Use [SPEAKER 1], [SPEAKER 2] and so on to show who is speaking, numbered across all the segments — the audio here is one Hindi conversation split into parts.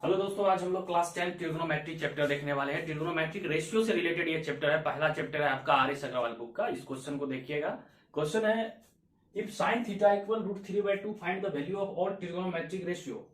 [SPEAKER 1] हेलो दोस्तों, आज हम लोग क्लास 10 ट्रिग्नोमेट्री चैप्टर देखने वाले हैं। ट्रिग्नोमेट्रिक रेशियो से रिलेटेड ये चैप्टर है। पहला चैप्टर है आपका आर एस अग्रवाल बुक का। इस क्वेश्चन को देखिएगा। क्वेश्चन है, if sine theta equal √3/2 find the value of all trigonometric ratio.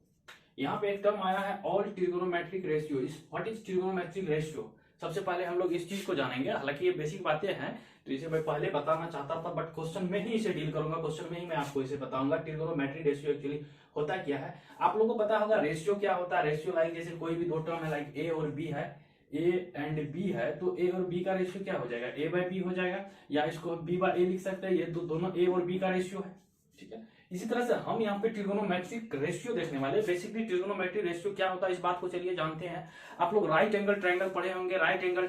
[SPEAKER 1] यहाँ पे एक टर्म आया है all trigonometric ratio. What is trigonometric ratio? सबसे पहले हम लोग इस चीज को जानेंगे। हालांकि ये बेसिक बातें हैं तो इसे मैं पहले बताना चाहता था, बट क्वेश्चन में ही इसे डील करूंगा। क्वेश्चन में ही मैं आपको इसे बताऊंगा ट्रिग्नोमेट्री रेशियो एक्चुअली होता क्या है। आप लोगों को पता होगा रेशियो क्या होता है। रेशियो लाइक जैसे कोई भी दो टर्म है, लाइक ए और बी है, ए एंड बी है, तो ए और बी का रेशियो क्या हो जाएगा? ए बाय बी हो जाएगा, या इसको बी बाय ए लिख सकते हैं। ये दोनों ए और बी का रेशियो है, ठीक है। इसी तरह से हम यहाँ पे ट्रिगोनोमेट्रिक रेशियो देखने वाले। बेसिकली ट्रिगोनोमेट्रिक रेशियो क्या होता है इस बात को चलिए जानते हैं। आप लोग राइट एंगल ट्रायंगल पढ़े होंगे। Right angle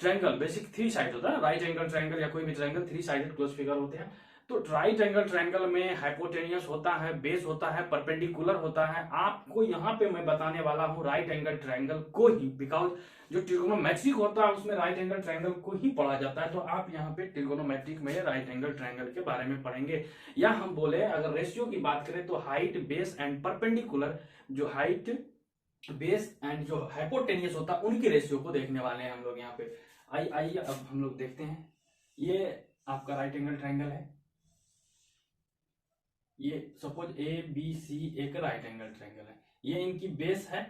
[SPEAKER 1] triangle basic three side होता है। राइट एंगल ट्रायंगल या कोई भी triangle three sided close figure होते हैं। तो राइट एंगल ट्रायंगल में हाइपोटेनियस होता है, बेस होता है, परपेंडिकुलर होता है। आपको यहाँ पे मैं बताने वाला हूँ राइट एंगल ट्रायंगल को ही, बिकॉज जो ट्रिगोनोमेट्रिक होता है उसमें राइट एंगल ट्रायंगल को ही पढ़ा जाता है। तो आप यहाँ पे ट्रिगोनोमेट्रिक में राइट एंगल ट्रायंगल के बारे में पढ़ेंगे। या हम बोले अगर रेशियो की बात करें तो हाइट, बेस एंड परपेंडिकुलर, जो हाइट, बेस एंड जो हाइपोटेनियस होता है उनकी रेशियो को देखने वाले हैं हम लोग यहाँ पे। आइए अब हम लोग देखते हैं। ये आपका राइट एंगल ट्रायंगल है। ये सपोज ए बी सी एक राइट एंगल ट्रायंगल है। ये इनकी बेस है,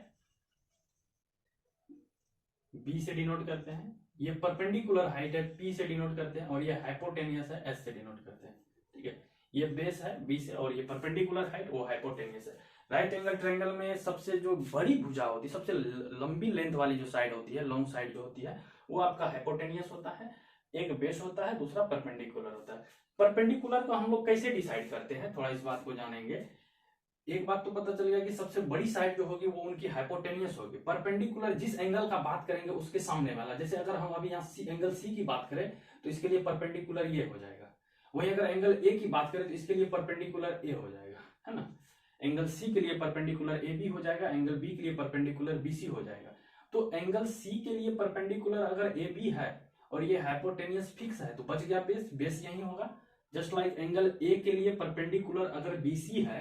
[SPEAKER 1] बी से डिनोट करते हैं। ये परपेंडिकुलर हाइट है, पी से डिनोट करते हैं। और ये हाइपोटेनियस है, एस से डिनोट करते हैं, ठीक है। ये बेस है बी से, और ये परपेंडिकुलर हाइट वो हाइपोटेनियस है। राइट एंगल ट्रायंगल में सबसे जो बड़ी भुजा होती है, सबसे लंबी लेंथ वाली जो साइड होती है, लॉन्ग साइड जो होती है, वो आपका हाइपोटेनियस होता है। एक बेस होता है, दूसरा परपेंडिकुलर होता है। परपेंडिकुलर को हम लोग कैसे डिसाइड करते हैं, थोड़ा इस बात को जानेंगे। एक बात तो पता चल गया कि सबसे बड़ी साइड जो होगी वो उनकी हाइपोटेनियस होगी। परपेंडिकुलर जिस एंगल का बात करेंगे उसके सामने वाला, जैसे अगर हम अभी यहाँ सी एंगल सी की बात करें तो इसके लिए परपेंडिकुलर ये हो जाएगा। वहीं अगर एंगल ए की बात करें तो इसके लिए परपेंडिकुलर ए हो जाएगा, है ना। एंगल सी के लिए परपेंडिकुलर ए बी हो जाएगा, एंगल बी के लिए परपेंडिकुलर बी सी हो जाएगा। तो एंगल सी के लिए परपेंडिकुलर अगर ए बी है और ये हाइपोटेनियस फिक्स है तो बच गया बेस, बेस यही होगा। जस्ट लाइक एंगल ए के लिए परपेंडिकुलर अगर बीसी है,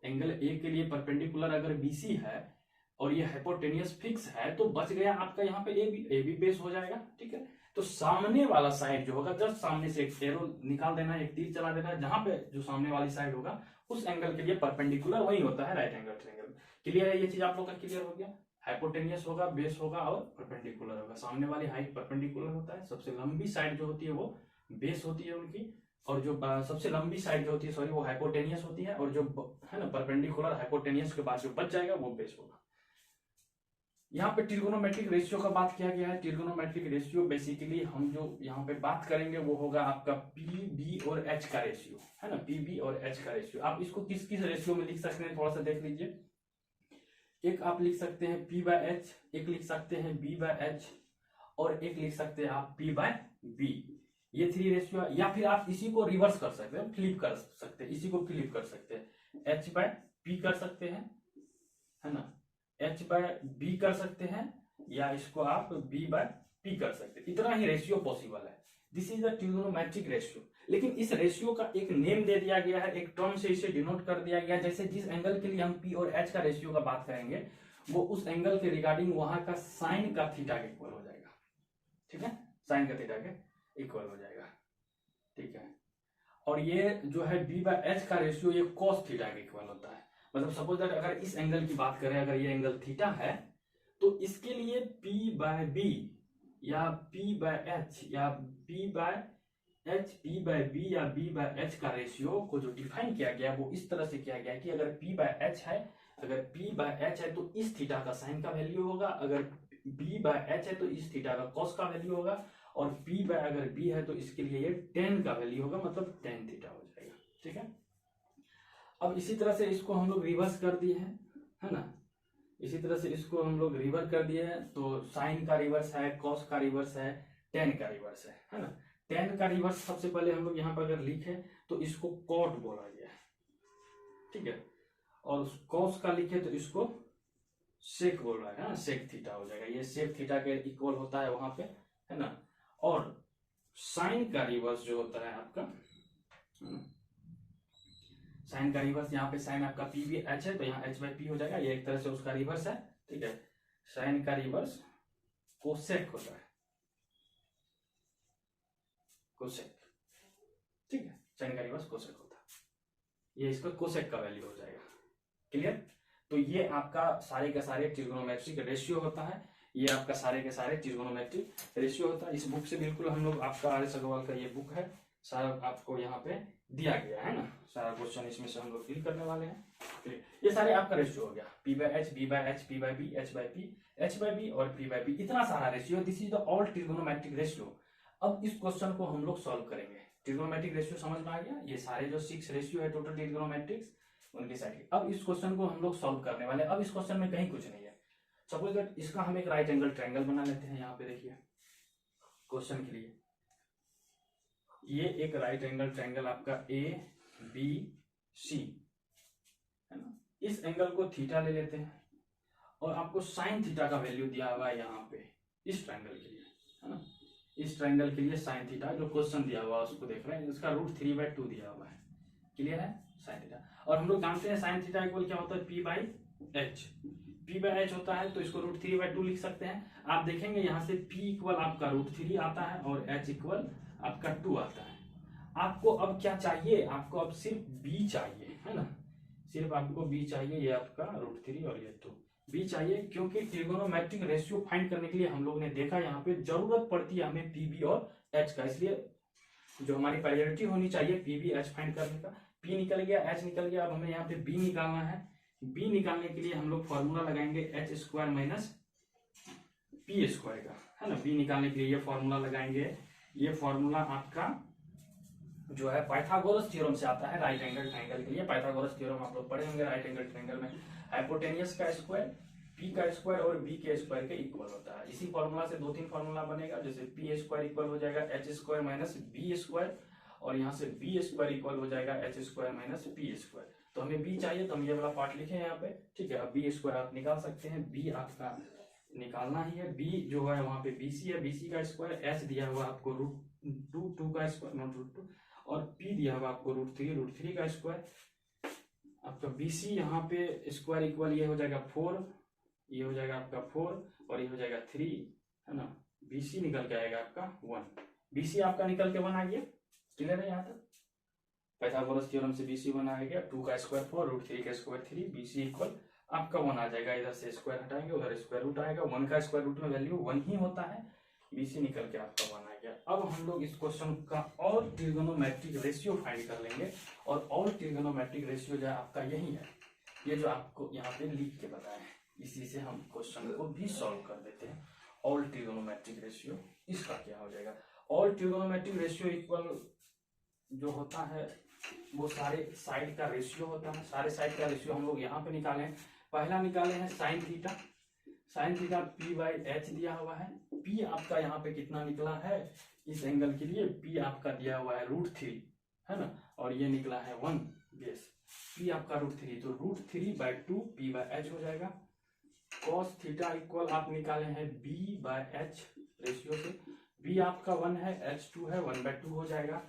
[SPEAKER 1] एंगल ए के लिए परपेंडिकुलर अगर बीसी है और ये हाइपोटेनियस फिक्स है तो बच गया आपका यहाँ पे ए बी बेस हो जाएगा, ठीक है। तो सामने वाला साइड जो होगा, जस्ट सामने से एक एरो निकाल देना है, एक तीर चला देना है, जहां पे जो सामने वाली साइड होगा उस एंगल के लिए परपेंडिकुलर वही होता है राइट एंगल ट्रायंगल। क्लियर है? ये चीज आप लोग का क्लियर हो गया। हाइपोटेनियस होगा, बेस होगा और परपेंडिकुलर होगा। सामने वाली हाइट परपेंडिकुलर होता है। सबसे लंबी साइड जो होती है वो बेस होती है उनकी, और जो सबसे लंबी साइड जो होती है, सॉरी, वो हाइपोटेनियस होती है। और जो है ना परपेंडिकुलर हाइपोटेनियस के बाद जो बच जाएगा वो बेस होगा। यहाँ पे ट्रिगोनोमेट्रिक रेशियो का बात किया गया है। ट्रिगोनोमेट्रिक रेशियो बेसिकली हम जो यहाँ पे बात करेंगे वो होगा आपका पी बी और एच का रेशियो, है ना। पी बी और एच का रेशियो, आप इसको किस किस रेशियो में लिख सकते हैं थोड़ा सा देख लीजिए। एक आप लिख सकते हैं पी बाय एच, एक लिख सकते हैं बी बाय एच, और एक लिख सकते हैं आप पी बाय बी। ये थ्री रेशियो। या फिर आप इसी को रिवर्स कर सकते हैं, फ्लिप कर सकते हैं, इसी को फ्लिप कर सकते हैं, एच बाय पी कर सकते हैं, है ना। एच बाय बी कर सकते हैं, या इसको आप बी बाय पी कर सकते हैं। इतना ही रेशियो पॉसिबल है। This is the trigonometric ratio. लेकिन इस रेशियो का एक नेम दे दिया गया है, एक टर्म से इसे डिनोट कर दिया गया। जैसे जिस एंगल के लिए हम पी और एच का रेशियो का बात करेंगे वो उस एंगल के रिगार्डिंग वहां का साइन का थीटा के इक्वल हो जाएगा, ठीक है। साइन का थीटा के इक्वल हो जाएगा, ठीक है। और ये जो है बी बाय एच का रेशियो ये कॉस थीटा के इक्वल होता है। मतलब सपोज दैट अगर इस एंगल की बात करें, अगर ये एंगल थीटा है तो इसके लिए पी बाय बी या पी बाय एच या p by h, p by b या बी बाय एच का रेशियो को जो डिफाइन किया गया वो इस तरह से किया गया कि अगर पी बाय एच है, अगर पी बाय एच है तो इस थीटा का साइन का वैल्यू होगा, अगर बी बाय एच है तो इस थीटा का कॉस का वैल्यू होगा, और पी बाय अगर बी है तो इसके लिए ये टेन का वैल्यू होगा, मतलब टेन थीटा हो जाएगा, ठीक है। अब इसी तरह से इसको हम लोग रिवर्स कर दिए हैं, है ना। इसी तरह से इसको हम लोग रिवर्स कर दिए हैं, तो साइन का रिवर्स है, कॉस का रिवर्स है, टेन का रिवर्स है ना। टेन का रिवर्स सबसे पहले हम लोग यहाँ पर अगर लिखे तो इसको कॉट बोला गया है, ठीक है। और कॉस का लिखे तो इसको सेक बोला है, सेक थीटा हो जाएगा। ये सेक थीटा के इक्वल होता है वहां पे, है ना। और साइन का रिवर्स जो होता है आपका, साइन का रिवर्स, यहाँ पे साइन आपका पी भी एच है तो यहाँ एच बाई पी हो जाएगा, ये एक तरह से उसका रिवर्स है, ठीक है। साइन का रिवर्स कोसेक होता है, कोसेक, ठीक है, साइन का रिवर्स कोसेक होता है, ये इसका कोसेक का वैल्यू हो जाएगा। क्लियर? तो ये आपका सारे के सारे ट्रिग्नोमेट्रिक रेशियो होता है, ये आपका सारे के सारे ट्रिग्नोमेट्रिक रेशियो होता है। इस बुक से बिल्कुल हम लोग, आपका आर एस अग्रवाल का ये बुक है, सारा आपको यहाँ पे दिया गया है ना, सारा क्वेश्चन इसमें से हम लोग फिल करने वाले हैं। ये सारे आपका रेशियो हो गया, p by h, b by h, p by b, h by p, h by b और पी बाय बी, इतना सारा ratio, this is the all trigonometric ratio. अब इस क्वेश्चन को हम लोग सॉल्व करेंगे। ट्रिग्नोमेट्रिक रेशियो समझ में आ गया, ये सारे जो 6 रेशियो है टोटल ट्रिग्नोमेट्रिक्स उनकी साइड। अब इस क्वेश्चन को हम लोग सॉल्व करने वाले हैं। अब इस क्वेश्चन में कहीं कुछ नहीं है, सपोज दैट इसका हम एक राइट एंगल ट्रायंगल बना लेते हैं। यहाँ पे देखिए क्वेश्चन के लिए ये एक राइट एंगल ट्रायंगल आपका ए बी सी है ना, इस एंगल को थीटा ले लेते हैं और आपको साइन थीटा का वैल्यू दिया हुआ है यहाँ पे इस ट्रायंगल के लिए, है ना। इस ट्रायंगल के लिए साइन थीटा जो क्वेश्चन दिया हुआ है उसको देख रहे हैं, इसका √3/2 दिया हुआ है। क्लियर है? साइन थीटा, और हम लोग जानते हैं साइन थीटा इक्वल क्या होता है, P by H. P by H होता है तो इसको √3/2 लिख सकते हैं। आप देखेंगे यहाँ से पी इक्वल आपका √3 आता है और एच इक्वल आपका 2 आता है। आपको अब क्या चाहिए, आपको अब सिर्फ बी चाहिए, है ना, सिर्फ आपको बी चाहिए, ये आपका √3 और ये 2 बी चाहिए, क्योंकि ट्रिगोनोमेट्रिक रेशियो फाइंड करने के लिए हम लोग ने देखा यहाँ पे जरूरत पड़ती है हमें पी बी और एच का, इसलिए जो हमारी प्रायोरिटी होनी चाहिए पी बी एच फाइंड करने का। पी निकल गया, एच निकल गया, अब हमें यहाँ पे बी निकालना है। बी निकालने के लिए हम लोग फॉर्मूला लगाएंगे H square minus p square का, है ना। बी निकालने के लिए ये फॉर्मूला लगाएंगे, ये फॉर्मूला आपका जो है पाइथागोरस थ्योरम से आता है राइट एंगल ट्रायंगल के लिए। पाइथागोरस थ्योरम आप लोग पढ़े होंगे, राइट एंगल ट्रायंगल में हाइपोटेनियस का स्क्वायर पी का स्क्वायर और बी के स्क्वायर के इक्वल होता है। इसी फॉर्मूला से 2-3 फॉर्मूला बनेगा, जैसे पी स्क्वायर इक्वल हो जाएगा h square minus b square, और यहाँ से बी स्क्वायर इक्वल हो जाएगा h square minus p square. तो हमें बी चाहिए तो हम ये वाला पार्ट लिखे यहाँ पे, ठीक है। अब बी स्क्वायर आप निकाल सकते हैं, बी आपका निकालना ही है। बी जो है वहां पे बीसी है, बीसी का स्क्वायर, एच दिया हुआ आपको √2 का स्क्वायर, नॉट √2, और पी दिया हुआ आपको √3 का स्क्वायर। आपका बीसी यहाँ पे स्क्वायर इक्वल ये हो जाएगा 4, ये हो जाएगा आपका 4 और ये हो जाएगा 3, है ना। बीसी निकल के आएगा आपका 1, बीसी आपका निकल के 1 आ गया। क्लियर है यहाँ तक? पाइथागोरस थ्योरम से बीसी 1 आ गया, 2 का स्क्वायर 4, √3 का स्क्वायर 3, बीसी इक्वल आपका 1 आ जाएगा। इधर से स्क्वायर हटाएंगे, उधर स्क्वायर रूट आएगा, 1 का स्क्वायर रूट में वैल्यू 1 ही होता है, बीसी निकल के आपका 1 आ गया। अब हम लोग इस क्वेश्चन का और ट्रिगोनोमेट्रिक रेशियो फाइंड कर लेंगे, और ऑल ट्रिगोनोमेट्रिक रेशियो जो आपका यही है, ये जो आपको यहाँ पे लिख के बताया है, इसी से हम क्वेश्चन को भी सॉल्व कर देते हैं। ऑल ट्रिगोनोमेट्रिक रेशियो इसका क्या हो जाएगा, ऑल ट्रिगोनोमेट्रिक रेशियो इक्वल जो होता है वो सारे साइड का रेशियो होता है। सारे साइड का रेशियो हम लोग यहाँ पे निकाले हैं। पहला निकाले हैं sine theta, sine theta P by H दिया हुआ है। पी आपका यहाँ पे कितना निकला है इस एंगल के लिए, पी आपका दिया हुआ है √3, है ना, और ये निकला है 1 बेस। पी आपका √3, तो √3/2 पी बाई एच हो जाएगा। कॉस थीटा इक्वल आप निकाले हैं बी बाय एच रेशियो से, बी आपका 1 है, एच 2 है, 1/2 हो जाएगा।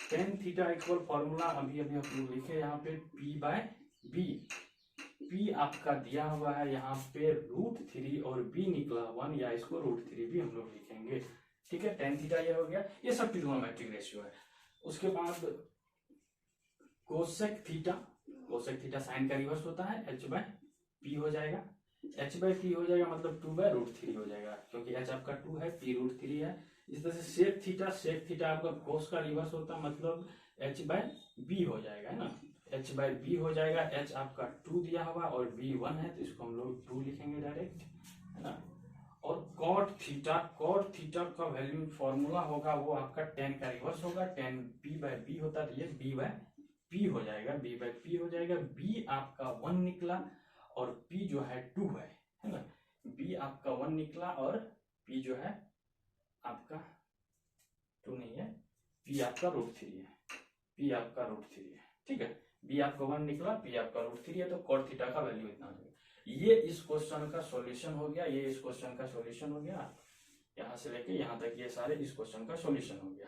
[SPEAKER 1] टेन थीटा इक्वल फॉर्मूला अभी अभी हम लोग लिखे यहाँ पे पी बाय बी, पी आपका दिया हुआ है यहाँ पे √3 और बी निकला 1, या इसको √3 भी हम लोग लिखेंगे, ठीक है। टेन थीटा ये हो गया, ये सब ट्रिगोनोमेट्रिक रेशियो है। उसके बाद cosec theta, cosec theta sine का रिवर्स होता है, h/p हो जाएगा, h/p हो जाएगा मतलब 2/√3 हो जाएगा, क्योंकि h आपका 2 है, p √3 है। इस तरह से सेक थीटा, सेक थीटा आपका कोस का रिवर्स होता है, मतलब h/b हो जाएगा, है ना, h/b हो जाएगा। h आपका 2 दिया हुआ और b 1 है, तो इसको हम लोग 2 लिखेंगे डायरेक्ट, है ना। और कॉट थीटा, कॉट थीटा का वैल्यू फॉर्मूला होगा वो आपका tan का रिवर्स होगा, tan p/b होता है, तो ये b/p हो जाएगा, b/p हो जाएगा। b आपका 1 निकला और p जो है 2 है ना, b आपका 1 निकला और p जो है आपका 2 नहीं है, p आपका √3 है, p आपका √3 है, ठीक है। b आपका 1 निकला, p आपका √3 है, तो cot थीटा का वैल्यू इतना हो गया। ये इस क्वेश्चन का सॉल्यूशन हो गया, ये इस क्वेश्चन का सॉल्यूशन हो गया, यहाँ से लेके यहाँ तक ये सारे इस क्वेश्चन का सॉल्यूशन हो गया,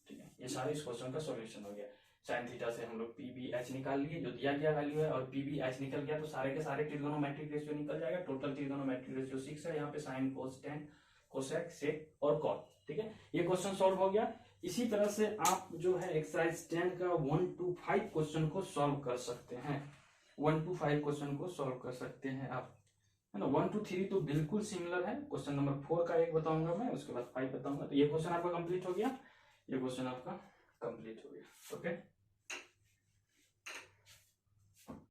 [SPEAKER 1] ठीक है। ये सारे इस क्वेश्चन का सॉल्यूशन हो गया। साइन थीटा से हम लोग पी बी एच निकाल लिए, जो दिया गया वैल्यू है, और पी बी एच निकल गया तो सारे के सारे ट्रिग्नोमेट्रिक रेशियो निकल जाएगा। टोटल ट्रिग्नोमेट्रिक रेशियो 6 है यहाँ पे, sine cos tan cosec sec और कॉट। ठीक है, ये क्वेश्चन सॉल्व हो गया। इसी तरह से आप जो है एक्सरसाइज 10 का 1 to 5 क्वेश्चन को सॉल्व कर सकते हैं। 1 to 5 क्वेश्चन को सॉल्व कर सकते हैं आप, है ना। 1 to 3 तो बिल्कुल सिमिलर है। क्वेश्चन नंबर 4 का एक बताऊंगा मैं, उसके बाद 5 बताऊंगा। तो ये क्वेश्चन आपका कंप्लीट हो गया, ये क्वेश्चन आपका कंप्लीट हो गया। ओके।